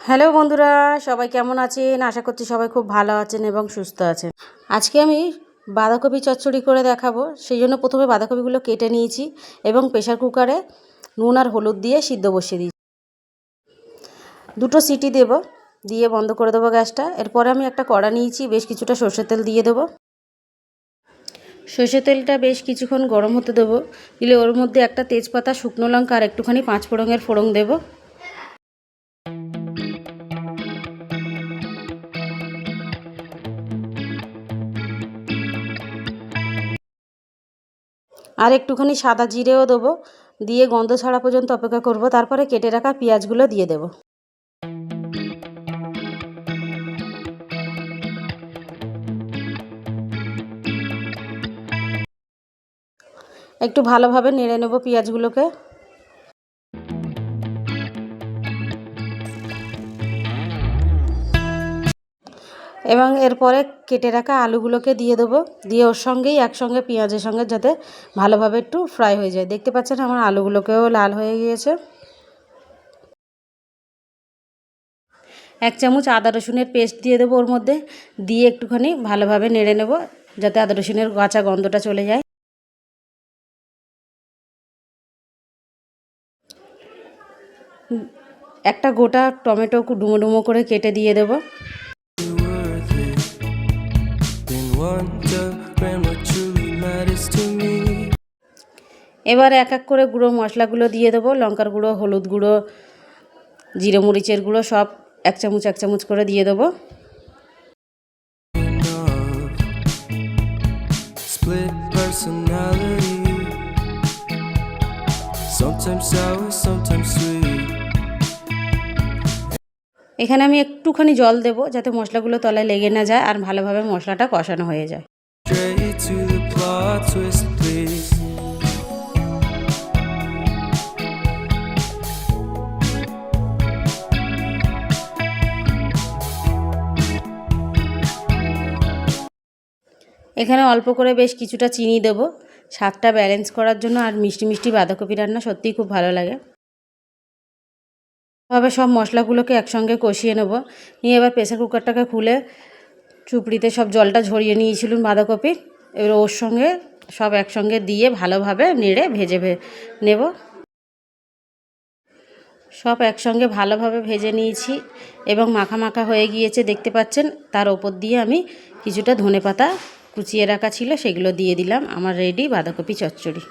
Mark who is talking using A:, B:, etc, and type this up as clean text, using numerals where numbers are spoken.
A: Hello বন্ধুরা, সবাই কেমন আছেন? আশা করছি সবাই খুব ভালো আছেন এবং সুস্থ আছেন। আজকে আমি বাঁধাকপি চচ্চড়ি করে দেখাবো। সেই জন্য প্রথমে বাঁধাকপিগুলো কেটে নিয়েছি এবং প্রেসার কুকারে নুন আর হলুদ দিয়ে সিদ্ধ বসিয়ে দিয়েছি। 2টো সিটি দেব, দিয়ে বন্ধ করে দেবো গ্যাসটা। এরপরে আমি একটা কড়া নিয়েছি, বেশ কিছুটা সর্ষের তেল দিয়ে দেবো। সর্ষের তেলটা বেশ কিছুক্ষণ গরম হতে দেবো। দিলে ওর মধ্যে একটা তেজপাতা, শুকনো লঙ্কা আর একটুখানি 5 ফোড়নের ফোড়ন দেবো। আর একটুখানি সাদা জিরেও দেবো, দিয়ে গন্ধ ছাড়া পর্যন্ত অপেক্ষা করব। তারপরে কেটে রাখা পেঁয়াজগুলো দিয়ে দেবো। একটু ভালোভাবে নেড়ে নেব পেঁয়াজগুলোকে। এবং এরপরে কেটে রাখা আলুগুলোকে দিয়ে দেবো, দিয়ে ওর সঙ্গেই একসঙ্গে পেঁয়াজের সঙ্গে যাতে ভালোভাবে একটু ফ্রাই হয়ে যায়। দেখতে পাচ্ছেন আমার আলুগুলোকেও লাল হয়ে গিয়েছে। 1 চামচ আদা রসুনের পেস্ট দিয়ে দেবো ওর মধ্যে, দিয়ে একটুখানি ভালোভাবে নেড়ে নেব যাতে আদা রসুনের কাঁচা গন্ধটা চলে যায়। একটা গোটা টমেটো ডুমো ডুমো করে কেটে দিয়ে দেবো। এবার এক এক করে গুঁড়ো মশলাগুলো দিয়ে দেবো। লঙ্কার গুঁড়ো, হলুদ গুঁড়ো, জিরে মরিচের গুঁড়ো সব 1 চামচ 1 চামচ করে দিয়ে দেবো। এখানে আমি একটুখানি জল দেব যাতে মশলাগুলো তলায় লেগে না যায় আর ভালোভাবে মশলাটা কষানো হয়ে যায়। এখানে অল্প করে বেশ কিছুটা চিনি দেব স্বাদটা ব্যালেন্স করার জন্য। আর মিষ্টি মিষ্টি বাঁধাকপি রান্না সত্যিই খুব ভালো লাগে। এভাবে সব মশলাগুলোকে একসঙ্গে কষিয়ে নেব। নিয়ে এবার প্রেসার কুকারটাকে খুলে চুপড়িতে সব জলটা ঝরিয়ে নিয়েছিলাম বাঁধাকপি, এবার ওর সঙ্গে সব একসঙ্গে দিয়ে ভালোভাবে নেড়ে ভেজে নেব। সব একসঙ্গে ভালোভাবে ভেজে নিয়েছি এবং মাখা মাখা হয়ে গিয়েছে দেখতে পাচ্ছেন। তার ওপর দিয়ে আমি কিছুটা ধনেপাতা কুচিয়ে রাখা ছিল সেগুলো দিয়ে দিলাম। আমার রেডি বাঁধাকপি চচ্চড়ি।